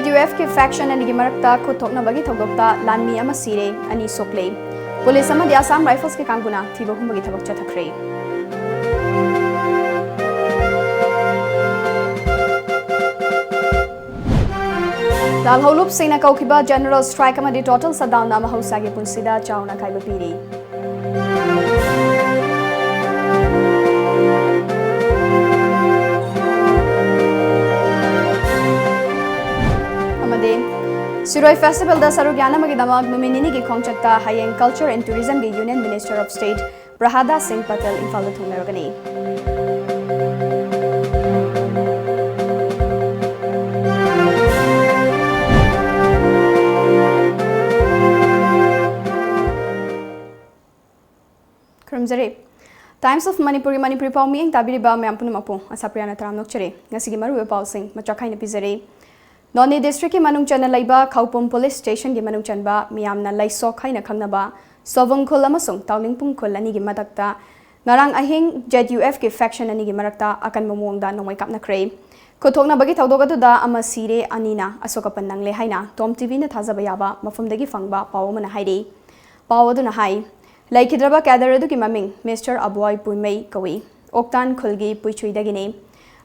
JUF की faction ani gimarakta khutokna bagi thogdokta lanmi ama sire ani sokle police ama Assam Rifles ke kanguna thibo humbagi thabak chathakre Dal holup sina kaukiba general strike ama di total shutdown na mahausa ge punsida chauna kaiba piri Siroi Festival da Sarugyana Magidamag Numinini ki Kongchakta Hayeng Culture and Tourism the Union Minister of State Prahada Singh Patel Infal Thungnergani Krumzari Times of Manipuri Pauming Tabiriba Mampunumapu Asapriana Taramnokchere Nasigi Maru Paul Singh Machakai Pizare Noni District ki manung chana laiba Kaupum Police Station ki manung chanba miyamna laisok haina khangnaba Sovung khul amasung Tawlingpung khul ani gi madakta ngarang ahing JUF ki faction ani gi marakta akan mamongda nongmai kapnakre khothokna bagi thawdogadu ama sire anina asokapan nangle haina TOMTV na thajaba yaba mafumdagi fangba pawmana hairi pawadu na hai laikhidraba kadaradu ki maming Mr. Aboy Puimei kawi Oktan khulgi puichuidagine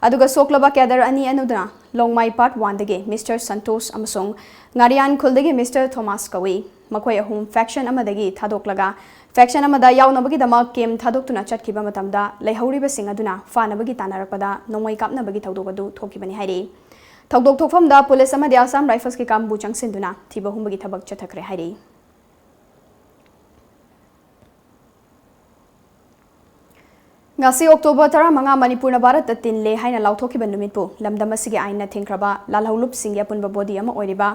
aduga soklaba kadar ani anudana longmai part 1 dage Mr. Santos amasong ngarian khuldage Mr. Thomas kawi makoi ahum faction amadagi thadoklaga faction amada yawnabagi dama kem thadoktuna chatkiba matamda leihoriba sing aduna fanabagi tanarakpada nongmai kapnabagi thawdogadu thokibani hairi thawdok thokfamda police amadi Assam Rifles ki kambu changsinduna thiba humbagi thabak chathakre hairi Ngasi October 15 Manipur na Bharat tin le haina lauthokiba numitpu lamdam asigi aina thingkraba lalhaulup singya punba body ama oiriba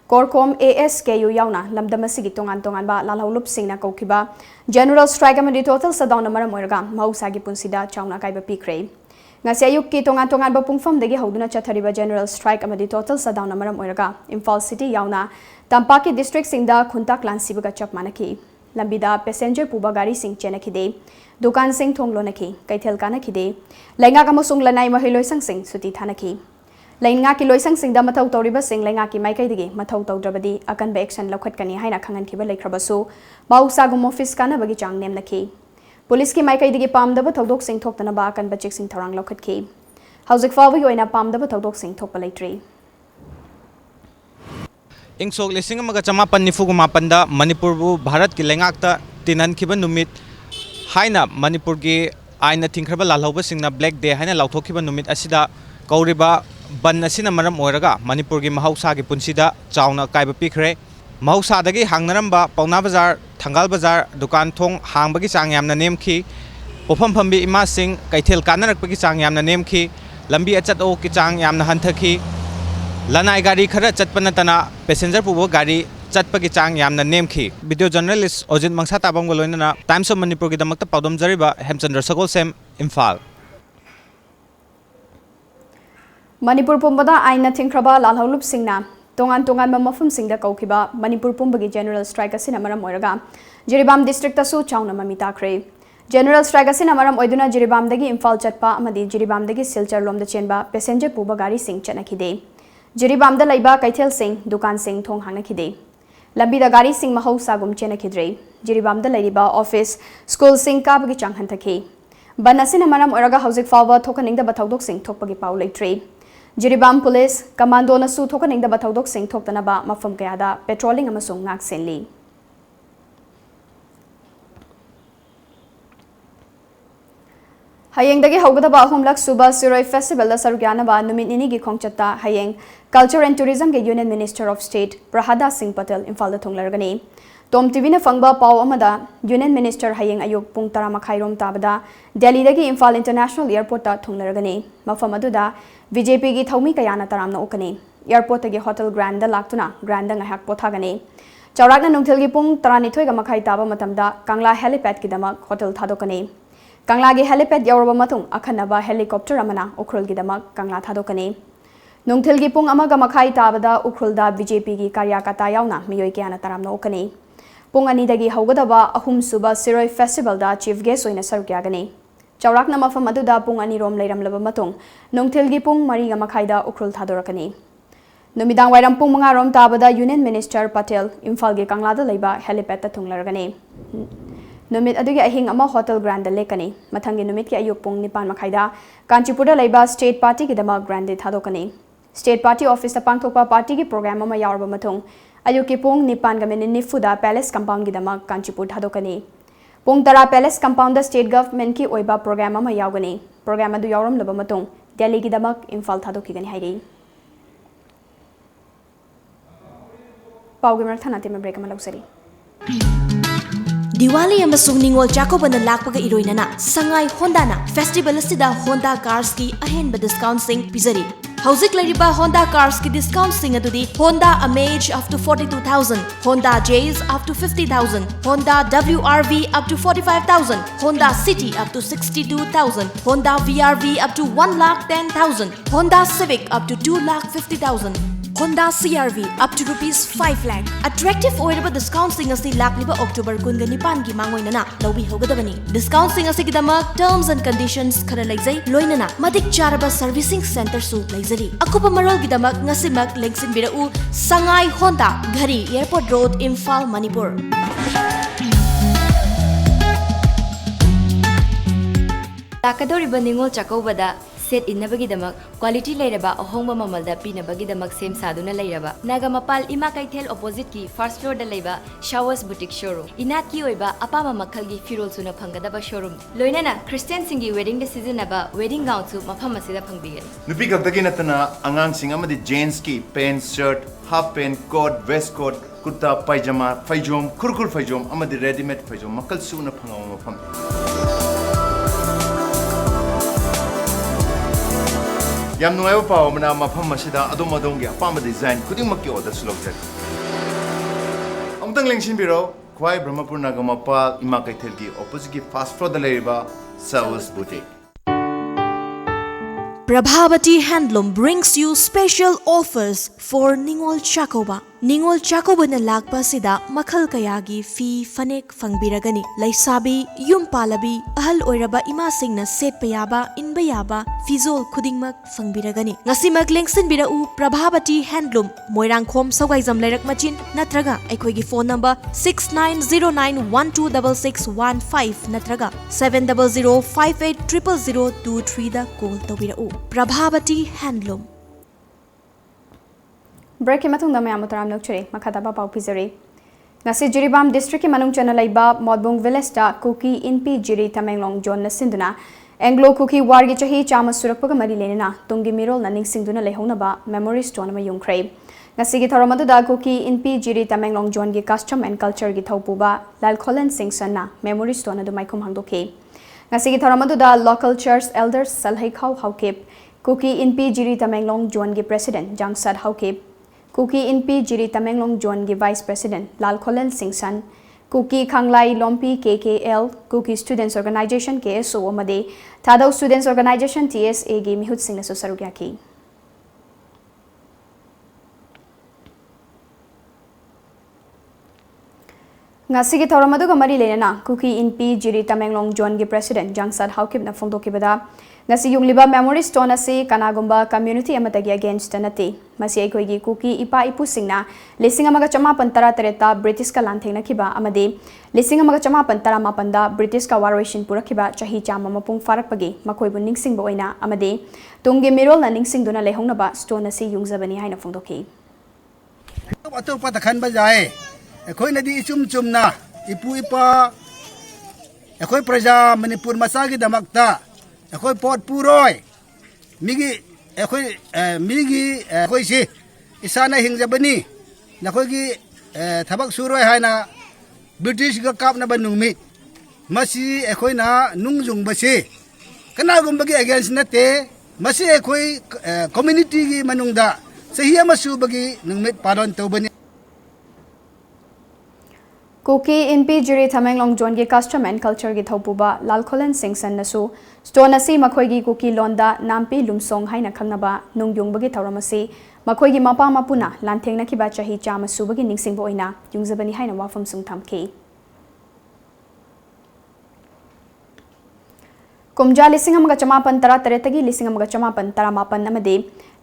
Korkom ASKU yauna lamdam asigi tongan ba lalhaulup singna kaukiba general strike amadi total shutdown maram oirga mausagi punsida chauna kaiba pikre ngasi ayuk ki tongan ba pungfam dagi hoduna chathariba general strike amadi total shutdown maram oirga Imphal city yauna Tampaki district singda khunta clan sibaga chap manaki lambida passenger puba gari sing chenakide Dukan sing thonglo nakhi kaithel kana khide lainga ka mosung lanai mahiloi sang sing suti thanaki lainga ki loisang sing da mathau toriba sing lainga ki maikai dige mathau tawdrabadi akan ba action lokhat kani haina khangan khiba leikhrabasu bausa gum office kana bagi chang nem nakhi police ki maikai dige pamdaba thodok sing thoktana ba akan ba chek sing thorang lokhat ki hauzik fawi oina pamdaba thodok sing thokpa leitri Ingsok lising amaga chamapan nifugumapanda Manipur bu Bharat ki lengakta tinan khiba numit haina Manipur ki aina thingkraba lalhauba singna black day haina lauthokiba numit asida kauriba ban asina maram oiraga Manipur ki mahausa ki punsida chauna kaiba pikre mahausa dagi hangnaramba pauna bazar thangal bazar dukan thong hangbagi chang yamna nemki pofam phambi ima sing kaithel kanarakpagi chang yamna nemki lambi achat o ki chang yamna hanthaki lanai gari khara chatpana tana passenger pubo gari chatpagi chang yamna nemki video journalist Ojit Mangsa tabam goloina Times of Manipur ki damakta paudom jariba Hemchandra Sagol Sem Imphal Manipur pumbada aina thingkraba lalhaulup singna tongan ba mafum singda kaukiba Manipur pumbagi general strike asina maram oiraga Jiribam district asu chauna mamita kre general strike asina maram oiduna Jiribam dagi Imphal chatpa amadi Jiribam dagi Silchar lomda chenba passenger puba gari sing chanakide Jiribam da laiba kaithel sing dukan sing thong hangnakide Lambida gari sing mahausa gum chenakidre Jiribam da laiba office school sing kabagi chang hanthaki banasina maram oraga hauzik fawa thokaning da bathaudok sing thokpagi pau leitre Jiribam police commando na su thokaning da bathaudok sing thoktana ba mafam kaya da patrolling amasung ngak senli Hayeng dagi haugadaba ahumlak suba Siroi Festival da Sarugyana ba numit nini gi khongchatta Hayeng Culture and Tourism ge Union Minister of State Prahada Singh Patel Imphal da thonglargani TOMTV na fangba paw amada Union Minister Hayeng ayuk pung 10 makhai rom tabada Delhi dagi Imphal International Airport ta thonglargani mafam aduda BJP gi thaumi kayana taramna okani airport gi hotel grand da laktuna grand da ngahak pothagani chawrakna nungthil gi pung 12 ga makhai taba matamda Kangla helipad ki damak hotel thadokani Kangla gi helipad yauraba matung akhanaba helicopter amana ukrul gi damak Kangla thadokani Nungthil gi pung amaga makhai tabada ukrulda BJP gi karyakata yauna miyoi kyana taramna okani pung ani dagi haugadaba ahum suba Siroi Festival da chief guest oina sarukyagani Chawrakna mafam aduda pung ani rom leiramlaba matung nungthil gi pung 3 ga makhai da ukrul thadorakani Numidang wairam pung mga rom tabada Union Minister Patel Imphal gi Kanglada leiba helipad ta thunglargani. Numit adugi ahing ama Hotel Grand lekani. Mathangi numit ki ayuk pung 9 makhaida Kanchipur leiba State Party ki dama Grand thadokani. State Party Office ta pangthokpa party ki program ama yarba mathung ayuk ki pung 9 ga min nifuda Palace Compound ki dama Kanchipur thadokani. Pung tara Palace Compound da State Government ki oiba program ama yawgani. Program adu yawram laba mathung Delhi ki dama Imphal thadokigani hairi. Diwali amasung Ningol Chakobana lakpaga iroinana Sangai Honda na Festival asida Honda Cars ki ahenba discount sing pizari. Hauzik lariba Honda Cars ki discount sing adudi Honda Amaze up to 42,000, Honda Jazz up to 50,000, Honda WRV up to 45,000, Honda City up to 62,000, Honda VRV up to 1,10,000, Honda Civic up to 2,50,000. Honda CRV up to rupees 5 lakh. Attractive oiraba discount sing asi lakliba October 19 gi mangoinana lobi hogadabani. Discount sing asi gidama terms and conditions khara laizai loinana madik charaba servicing center su laizari. Akupa marol gidama ngasimak lengsin birau Sangai Honda Ghari Airport Road Imphal Manipur. Takadoriba Ningol Chakobada set innabagidamak quality lairaba ahongba mamalda pinabagidamak sem saduna lairaba Nagamapal Ima Kaithel opposite ki first floor da laiba Showers Boutique showroom inat ki oiba apama makhal gi firol suna phangadaba showroom loinana Christian singi wedding da season aba wedding gown su mafam asida phangbigani nupi kaktagi natana angang sing amadi jeans ki pant shirt half pant coat vest coat kurta pajama faijom kurkur faijom amadi ready made faijom makal suna phangaw mafam Yam nuevo pao mana mafam masida adom adongi apama design kudimmak ki order slogzak. Amtang lengsin biro Khwai Brahmapur Nagamapal Ima Kaithel ki opposite ki fast floor da leriba Showers Boutique. Prabhavati Handloom brings you special offers for Ningol Chakoba. Ningol Chakoba na lakpa sida makhal kayagi fi fanek fangbiragani. Laisabi, yum palabi, ahal oiraba ima sing na set payaba, inbayaba, fizol kudingmak fangbiragani. Ngasi maglengsin birau Prabhavati Handloom, Moirang Khom Sawgaizam Lairak Machin, natraga aikhoigi phone number 6909126615 natraga 700580023 da call tawirau. Prabhavati Handloom. Break ki matung damay amutaram nokchuri makataba pau pizari. Ngasi Jiribam district ki manung chana laiba Modbung village ta Kuki Inpi Jiri Tamenglong John na sinduna Anglo Kuki wargi chahi chama surakpaga mari lenina tungi mirol na ningsingduna lehongna ba memory stone ma yungkray. Ngasi gi thoramadu da Kuki Inpi Jiri Tamenglong John gi custom and culture gi thaupuba Lal Kholen Singh sana memory stone adu maikhum hangdoke. Ngasi gi thoramadu da local church elders Salhai Khau Haukip Kuki Inpi Jiri Tamenglong John gi president Jangsad Haukip Kuki Inpi Jiri Tamenglong John gi Vice President Lal Kholen Singh San, Kuki Khanglai Lompi KKL, Kuki Students Organization KSO Amade, Thadau Students Organization TSA gi Mihut Singh Nasu Sarugyaki. Ngasi gi thoramadu ga mari lenana Kuki Inpi Jiri Tamenglong John gi President Jangsad Haukip na phongdokibada Ngasi yungliba memory stone asi kanagumba community amatagi against nati masi aikhoigi Kuki ipa ipu singna lising amaga chama pantara tereta British ka lanthengna kiba amade lising amaga chama pantara mapanda British ka waroishin purakiba chahi chama mapung farakpagi makoibu ningsing boina amade tungi mirol na ningsing duna lehongna ba stone asi yungzabani haina phongdoki Atopa takhan ba jae ekhoi nadi ichum chumna ipu ipa ekhoi praja Manipur masagi damakta ekhoi pot puroi migi ekhoi si isana hingjabani nakhoi gi thabak suroi haina British ga kap na banungmi masi ekhoi na nungjung basi kana gumbagi against nate masi ekhoi community gi manungda sahiya masu bagi nungmit paron tawbani Kuki Inpi Jiri Tamenglong John gi custom and culture gi thaupuba Lal Kholen Singh San nasu stone asi makhoigi Kuki londa nampi lumsong haina khangnaba nungyung bagi thauramasi makhoigi mapa mapuna lanthengna kiba chahi chama subagi ningsing boina yungzabani haina wafam sung thamki ꯀꯨꯝꯖꯥ ꯂꯤꯁꯤꯡ ꯑꯃꯒ ꯆꯃꯥꯄꯟ ꯇꯔꯥ ꯇꯔꯦꯠꯇꯒꯤ ꯂꯤꯁꯤꯡ ꯑꯃꯒ ꯆꯃꯥꯄꯟ ꯇꯔꯥꯃꯥꯄꯟ ꯑꯃꯗꯤ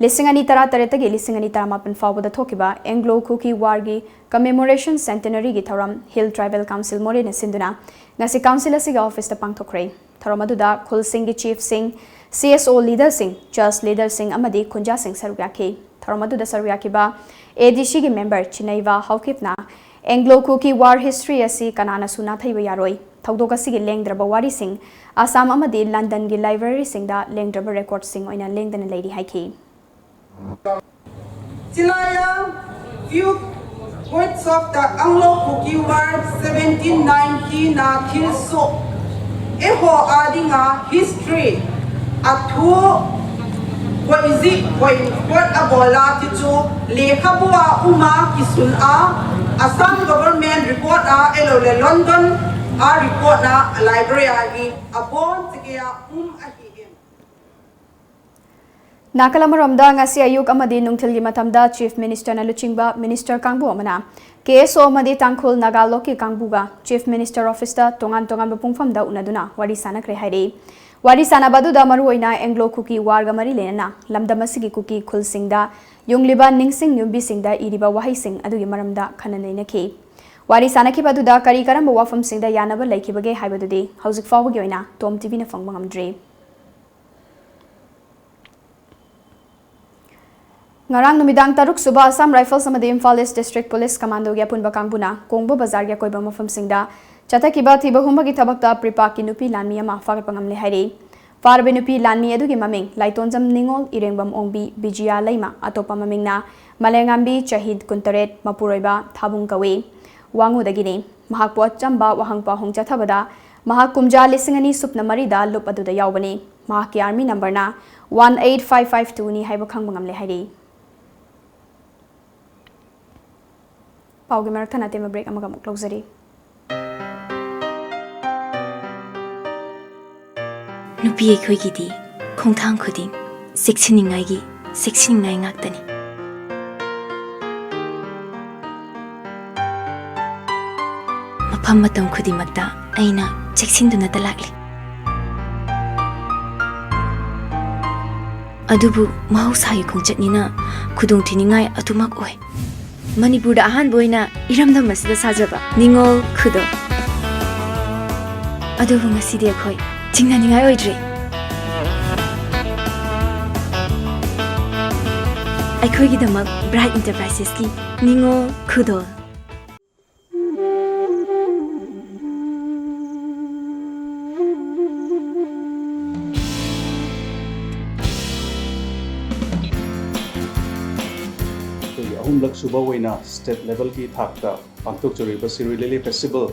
ꯂꯤꯁꯤꯡ ꯑꯅꯤ ꯇꯔꯥ ꯇꯔꯦꯠꯇꯒꯤ ꯂꯤꯁꯤꯡ ꯑꯅꯤ ꯇꯔꯥꯃꯥꯄꯟ ꯐꯥꯎꯕꯗ ꯊꯣꯛꯈꯤꯕ ꯑꯦꯡꯒ꯭ꯂꯣ ꯈꯨꯀꯤ ꯋꯥꯔꯒꯤ ꯀꯃꯦꯃꯣꯔꯦꯁꯟ ꯁꯦꯟꯇꯦꯅꯔꯤꯒꯤ ꯊꯧꯔꯝ ꯍꯤꯜ ꯇ꯭ꯔꯥꯏꯕꯦꯜ ꯀꯥꯎꯟꯁꯤꯜ ꯃꯣꯔꯦꯅ ꯁꯤꯟꯗꯨꯅ ꯉꯁꯤ ꯀꯥꯎꯟꯁꯤꯜ ꯑꯁꯤꯒꯤ ꯑꯣꯐꯤꯁꯇ ꯄꯥꯡꯊꯣꯛꯈ꯭ꯔꯦ ꯊꯧꯔꯝ ꯑꯗꯨꯗ ꯈꯨꯜꯁꯤꯡꯒꯤ ꯆꯤꯐꯁꯤꯡ CSO ꯂꯤꯗꯔꯁꯤꯡ ꯆꯔꯆ ꯂꯤꯗꯔꯁꯤꯡ ꯑꯃꯗꯤ ꯈꯨꯟꯖꯥꯁꯤꯡ ꯁꯔꯨꯛ ꯌꯥꯈꯤ ꯊꯧꯔꯝ ꯑꯗꯨꯗ ꯁꯔꯨꯛ ꯌꯥꯈꯤꯕ ADCꯒꯤ ꯃꯦꯝꯕꯔ ꯆꯤꯅꯩꯕ ꯍꯥꯎꯀꯤꯞꯅ ꯑꯦꯡꯒ꯭ꯂꯣ ꯈꯨꯀꯤ ꯋꯥꯔ ꯍꯤꯁꯇ꯭ꯔꯤ ꯑꯁꯤ ꯀꯅꯥꯅꯁꯨ ꯅꯥꯊꯩꯕ ꯌꯥꯔꯣꯏ ꯊꯧꯗꯣꯛ ꯑꯁꯤꯒꯤ ꯂꯦꯡꯗ꯭ꯔꯕ ꯋꯥꯔꯤꯁꯤꯡ ꯑꯁꯥꯝ ꯑꯃꯗꯤ ꯂꯟꯗꯟꯒꯤ ꯂꯥꯏꯕ꯭ꯔꯦꯔꯤꯁꯤꯡꯗ ꯂꯦꯡꯗ꯭ꯔꯕ ꯔꯦꯀꯣꯔꯗꯁꯤꯡ ꯑꯣꯏꯅ ꯂꯦꯡꯗꯅ ꯂꯩꯔꯤ ꯍꯥꯏꯈꯤ Chilaya few points of the Anglo-Kuki War 1790 na kilso eho adinga history athu koizi koi pot abola tichu lekhabua uma kisun a Assam government report a elole London a report na library agi abon tikia ahi Nakalamaromda ngasi ayuk amadi nungthilgi matamda Chief Minister na luchingba Minister Kangbu amana KSO amadi Tangkhul Nagaloki Kangbuga Chief Minister Office da tongan bapungfamda unaduna wari sanakre hairi wari sanabaduda maruoina Anglo Kuki warga mari lenana lamdamasigi kuki khulsingda yungliba ningsing nyumbi singda iriba wahai sing adugi maramda khananainaki wari sanakibaduda kari karamba wafam singda yanaba laikibage haibadudi hauzik fawagi oina TOMTV na fangba ngamdri Ngarang numidang taruk suba Assam Rifles amadi Imphal East District Police Commando gi apunba kangbuna Kongbo Bazar gi koiba mafam singda chatakiba thiba humbagi thabakta pripa ki nupi lanmi ama fagat pangamle hairi farbe nupi lanmi adugi maming Laitonjam Ningol Irengbam Ongbi Bijia Laima atopa mamingna Malengambi Chahid Kuntaret Mapuroiba Thabung Kawe Wangu dagini mahak pot chamba wahangpa hongcha thabada mahak kumja lisingani supna marida lup aduda yawbani mahak ki army number na 18552 ni haiba khangbangam le hairi Paugi marak thana tema break amaga muk lawzari Nupi ekhoi gidi khongthang khuding seksiningai ngaktani mafam matam khudimakta aina cheksinduna talakli adubu mahausayi khongchatnina khudung thiningai atumak oi Manipur da ahan boina iramdam masida sajaba ningol khudo adubu ngasidi akhoi chingna ningai oidre akhoi gi damak Bright Enterprises ki ningol khudo Humlak suba waina state level ki thakta pangtok choriba Sirui Lily Festival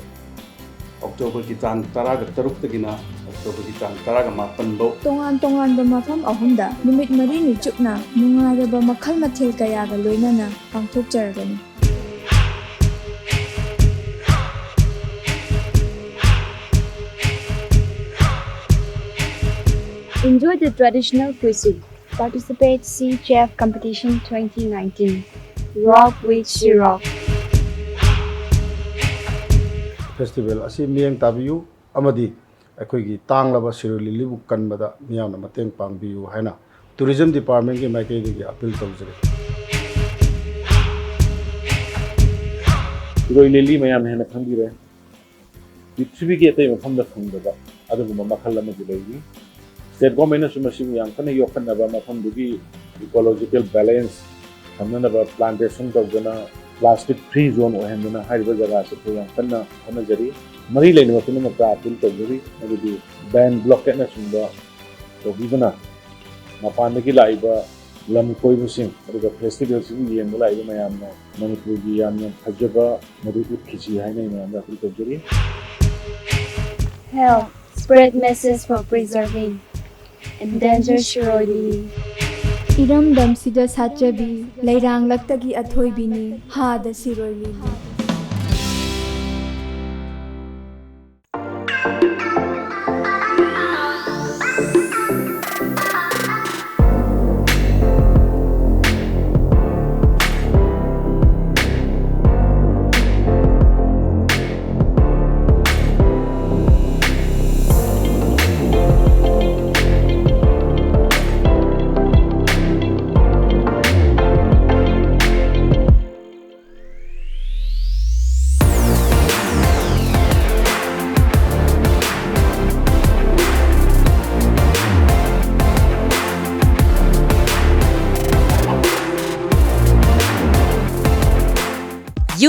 October ki tang taraga taruk tagina October ki tang taraga mapan bo tongan mafam ahumda numit mari ni chupna nungaraba makhal mathil kaya ga loinana pangthok jaragani Enjoy the traditional cuisine. Participate Sea Chef Competition 2019. Rock with Rock. Festival asi miang tabiu amadi akoi gi tanglaba Sirui Lily bu kanbada miyamna mateng pangbiu haina tourism department gi maike gi appeal tawjare Sirui Lily mayam hena khangire Pithribi gi atai mafamda khangdaba aduguma makhal amadi leigi state government na sumasimu yang kana yokhanaba mafamdugi ecological balance Hamnaba plantation tawdana plastic free zone ohenduna haiba jaga se yang kana honajari mari leina mafuna maka appeal tawjari adudi ban blockade na sumba tawbidana mapandagi laiba lam koibusing aduga festival si yenga laiba mayamna Manipur gi yamna phajaba madudu khichi haina mayamna appeal tawjari Help spread message for preserving endangered Sirui Lily. iramdam sida sachabi lairang laktagi athoibini ha da Sirui Lily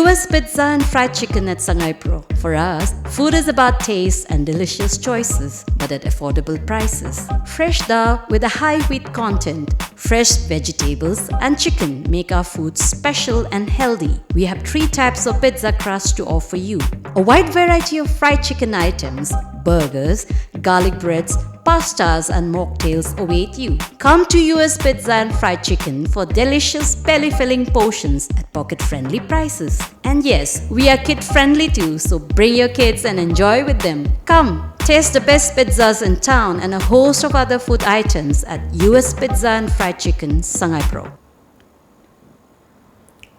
US Pizza and Fried Chicken at Sangai Pro. For us, food is about taste and delicious choices, but at affordable prices. Fresh dal with a high wheat content, fresh vegetables and chicken make our food special and healthy. We have 3 types of pizza crust to offer you. A wide variety of fried chicken items, burgers, garlic breads, pastas and mocktails await you. Come to US Pizza and Fried Chicken for delicious belly-filling portions at pocket-friendly prices. And yes, we are kid-friendly too, so bring your kids and enjoy with them. Come, taste the best pizzas in town and a host of other food items at US Pizza and Fried Chicken, Sangai Pro.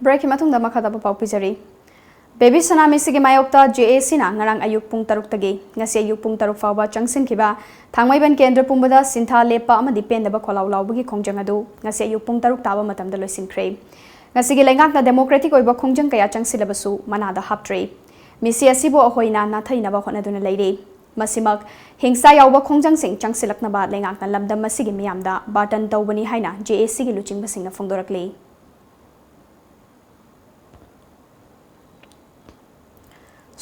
Break matungda makada pau pizari. Baby Sanami Sigi Mayokta JAC na ngarang ayuk pung taruk tagi ngasi ayuk pung taruk fawba changsin kiba thangmaiban kendra pumbada sintha lepa ama dipen daba kholau laubagi khongjang adu ngasi ayuk pung taruk taba matam da loisin kre ngasi gi lengak na democratic oiba khongjang kaya changsilabasu manada haptre misi asibo ahoina na thaina ba khona duna leire masimak hingsa yawba khongjang sing changsilakna ba lengak na lamdam masigi miyamda batan tawbani haina JAC gi luching basing na phongdorakle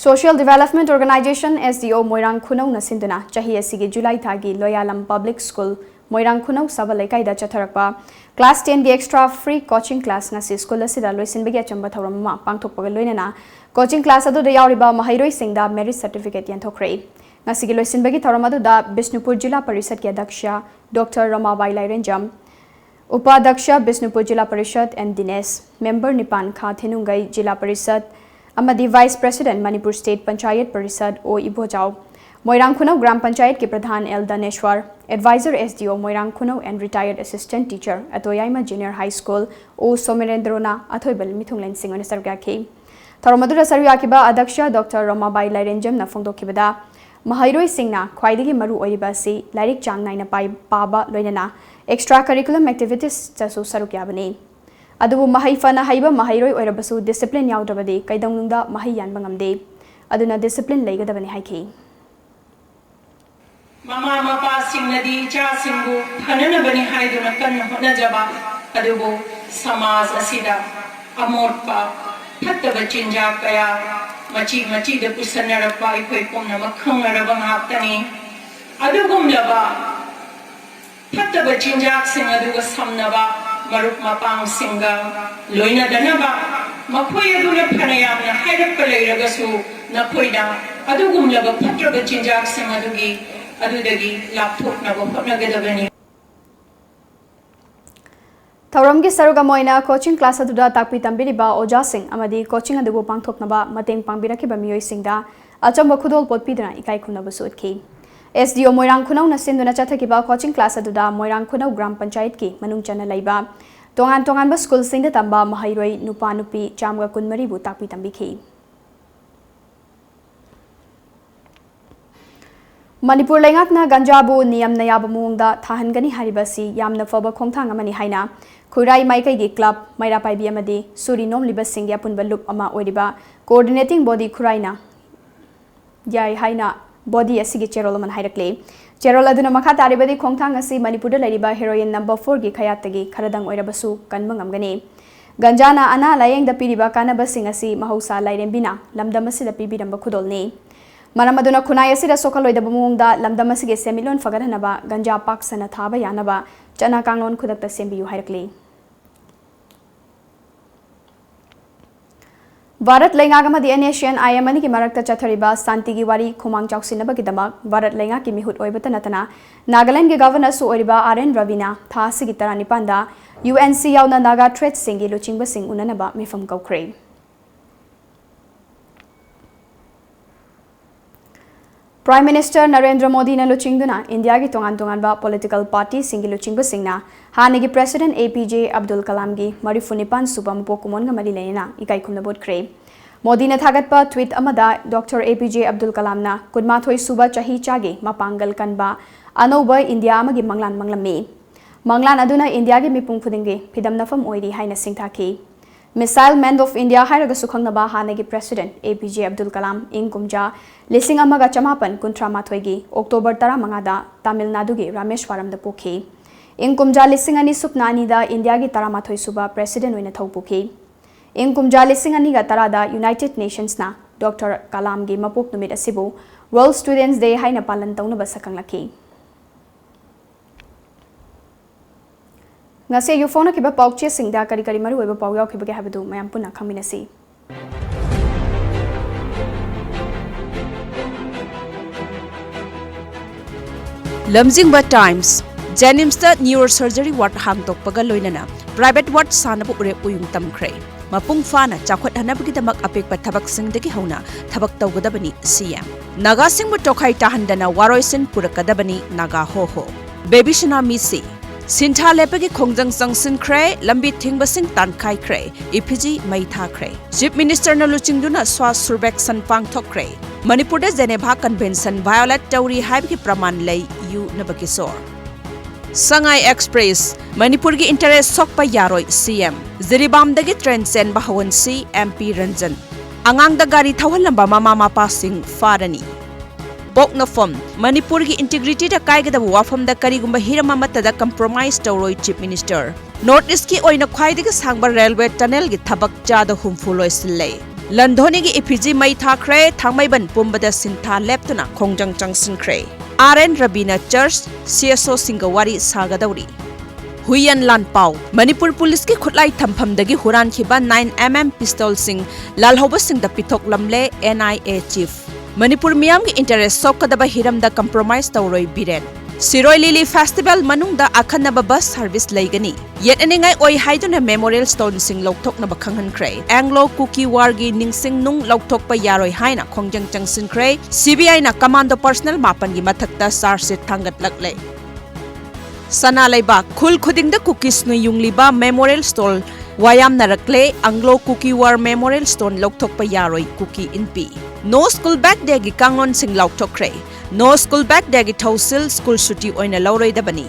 Social Development Organization SDO Moirang Khunau Nasinduna Chahi Asigi July Thagi Loyalam Public School Moirang Khunau Sabalaikai da Chatharakpa Class 10 gi extra free coaching class ngasi school asida loisinbagi achamba thawramma pangthokpaga loinana coaching class adu da yauriba mahairoi singda merit certificate yanthokre ngasi gi loisinbagi thawram adu da Bishnupur Jilla Parishad ki Adaksha Dr. Ramabai Lairenjam Upadhaksha Bishnupur Jilla Parishad and Dinesh member Nipan Kha Thenungai Jilla Parishad Amadi Vice President Manipur State Panchayat Parishad O Ibojao Moirang Khunau Gram Panchayat ki Pradhan L Daneshwar Advisor SDO Moirang Khunau and Retired Assistant Teacher Atoyaima Junior High School O Somerendrona Athoibal Mithunglen Singone Sargaki Tharomadura Saryakiba Adaksha Dr. Ramabai Lairenjam na Phongdokibada Mahairoi Singna Khwaidigi Maru Oiba si Lairik Chang Naina Pai Paba Loinana Extracurriculum Activities Chasu Sarukyabani Adubu mahai fana haiba mahairoi oirabasu discipline yaudabadi kaidangungda mahi yanba ngamde aduna discipline leigadabani haiki Mama mapa singnadi cha singbu phananabani haiduna kanna honajaba adubu samaj asida amorpa phattaba chinja kaya machi da pusanarapa ikoi pomna makhangaraba ngaptani adugum laba phattaba chinja sing aduga samnaba Marup mapang singa loina danaba makhoi aduna phanayamna hairappa leiragasu nakhoida adugum laba phatraga chinjak sing adugi adudagi lapthoknaba hotnagadabani Thauramgi saruga moina coaching class aduda takpi tambiriba oja sing amadi coaching adubu pangthoknaba mateng pangbirakiba miyoi singda achamba khudol potpidana ikai khunnabasu utki SDO Moirang Khunau na sinduna chathakiba coaching class aduda Moirang Khunau Gram Panchayat ki manung chana laiba tongan ba school singda tamba mahairoi nupa nupi chamga kunmari bu takpi tambikhi Manipur lengakna ganjabu niyam na yaba muungda thahangani haribasi yamna faba khongthang amani haina Khurai Maikai gi club Maira Paibi amadi Suri nom liba singya punba loop ama oiriba coordinating body Khuraina yai haina body asigi cherol man hairakle cherol aduna makha taribadi khongthang asi Manipur da lariba heroine number 4 gi khayatagi kharadang oirabasu kanma ngamgani ganjana ana layeng da piriba kanaba sing asi mahausa lairembina lamdam asi da pibiramba khudolni maramaduna khunai asi da sokaloi da bumungda lamdam asi ge semilon fagarhanaba ganja paksana thaba yanaba chana kanglon khudakta sembiyu hairakle Bharat Lengagamadi Asian IMN ki marakta chathariba Santigi wari khumang chausinabagi damak Bharat Lenga ki mihut oibata natana Nagaland ki governor su oiriba RN Ravina thasigi tarani panda UNC yauna Naga Trade Singi luchingba sing unanaba mifam kaukre Prime Minister Narendra Modi na luchingduna India ki tongan ba political party singi luchingba singna hanigi President APJ Abdul Kalam gi marifunipan subam pokumon nga mali lena ikai khumna bot kre Modi na thagatpa tweet amada Dr APJ Abdul Kalam na kudmathoi suba chahi chage mapangal kanba anoba India amagi manglami manglan aduna India gi mipung phudinge phidam nafam oiri haina singthaki Missile Man of India hairaga sukhangnaba hanagi President APJ Abdul Kalam ingkumja lising amaga chamapan kuntra mathoigi October 15 da Tamil Nadu gi Rameshwaram da pokhi ingkumja lising ani supnani da India gi 13 suba President oina thopukhi ꯏꯪ ꯀꯨꯝꯖꯥ 2010ꯗ United ꯅꯦꯁꯟꯁꯅ doctor ꯀꯂꯥꯝꯒꯤ ꯃꯄꯣꯛ ꯅꯨꯃꯤꯠ ꯑꯁꯤꯕꯨ world ꯁ꯭ꯇꯨꯗꯦꯟꯠꯁ ꯗꯦ ꯍꯥꯏꯅ ꯄꯥꯂꯟ ꯇꯧꯅꯕ ꯁꯛꯈꯪꯂꯛꯈꯤ꯫ ngase yu phone ki ba pauche singda kari kari maru oiba pau yaw khibage habadu mayam punna khangminasi lamjingba times Jennings neurosurgery ward hangtokpaga loinana private ward sanabu ure uyung tamkhre mapung fana chakhot hanabgi damak apekpa thabak singdagi hauna thabak tawgadabani CM naga singbu tokhai tahandana waroisin purakadabani naga ho baby shana misi Sintha lepagi khongjang sangsin khre lambi thingba sing tan khai khre ipiji mai tha khre Chief Minister na luchingduna swa surbek san pang thok khre Manipur da Geneva Convention violate tawri haibki praman lei yu nabakisor Sangai Express Manipur gi interest sokpa yaroi CM Ziribam dagi train sen bahawan si MP Ranjan Angang da gari thawhalamba mama mapa sing farani Boknafom Manipur gi integrity da kaigada wafam da karigumba hirama mata da compromise tawroi Chief Minister North East ki oina khwaidagi sangba railway tunnel gi thabak cha da humfuloi sillei Landhoni gi ipiji mai thakre thangmaiban pumbada sintha leptuna khongjang changsin khre RN Rabina Church CSO Singawari Sagadauri Huyan Lanpau Manipur Police ki khutlai thampham dagi huran khiba 9mm pistol sing lalhoba sing da pithok lamle NIA Chief Manipur miyam ki interest sokadaba hiram da compromise tawroi biren Siroi Lily Festival manung da akhanaba bus service laigani yet aningai oi haiduna memorial stone sing lokthok na bakhanghan kray Anglo Cookie War gi ningsing nung lokthok pa yaroi haina khongjang changsin kray CBI na commando personnel mapan gi mathakta sarse thangat laklei Sana Laibak khul khuding da cookies nu yungliba memorial stone wayam narakle Anglo Cookie War memorial stone lokthok pa yaroi cookie in P No school back day gi kangon sing lokthok kray No school back day gi thausil school shuti oina lauroi dabani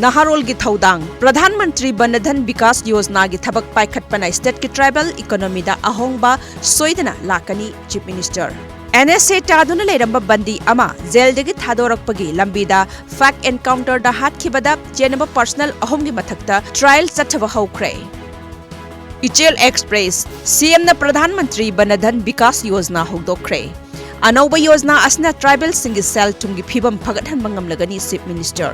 Naharol gi thaudang Pradhan Mantri Banadhan Vikas Yojana gi thabak paikhat panai state ki tribal economy da ahongba soidana lakani Chief Minister NSA taduna leiramba bandi ama jail dagi thadorakpagi lambida fact encounter da hatkibada chenaba personal ahom gi mathakta trial chathaba haukhre Ichel Express CM na Pradhan Mantri Banadhan Vikas Yojana hogdokre Anauba Yojana asna tribal singi cell tumgi phibam phagathan mangam lagani Chief Minister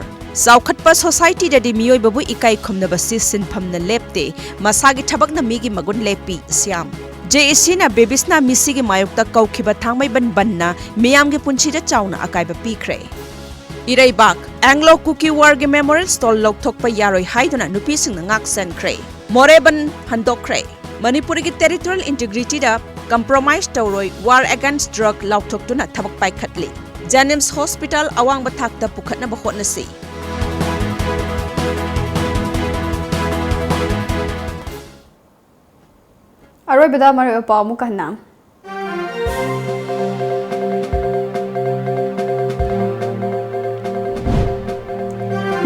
Saukhatpa society da di miyoi babu ikai khomna basi sinpham na lepte masagi thabak na migi magun lepi siam JEC na babies na misi gi mayokta kaukhiba thangmai banna miyam gi punchi da chauna akaiba pikre Iraibak Anglo Cookie War gi memorial stall lokthokpa yaroi haiduna nupi sing na ngak sen kre Moreban handokre Manipur gi territorial integrity da compromise tawroi war against drug lauthoktuna thabak pai khatli Jennings Hospital awang bathakta pukhatna bahotna si Aroi beda mari pa mu kahna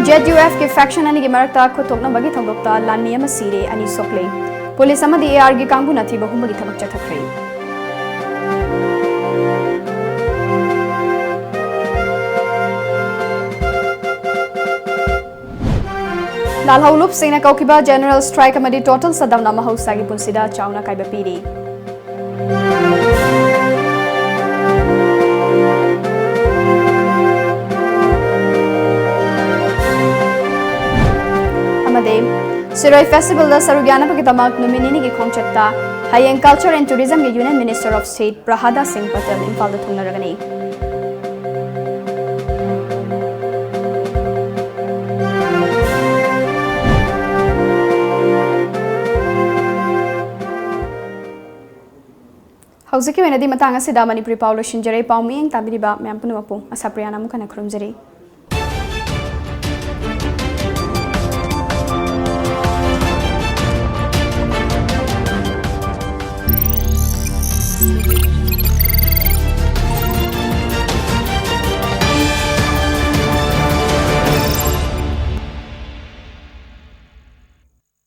JUF ki faction ani gi marakta khothokna bagi thongdokta lanmi ama sire ani sokle Police amadi AR gi kangbu nathi bahum bagi thabak chathakre Lalhaulup Sena Kaukiba General Strike Amadi Total Sadamna Mahausagi Punsida Chauna Kaiba Piri Amade Siroi Festival da Sarugyana Pagitamak Nominini ki Khongchatta Hayeng Culture and Tourism ki Union Minister of State Prahada Singh Patel Impal da Thungnaragani Hausa ki wenadi matanga sida Manipuri Paulo Shinjare Pauming Tabiriba Mampunu Apu ASHAPRIYA namu kana khurumjari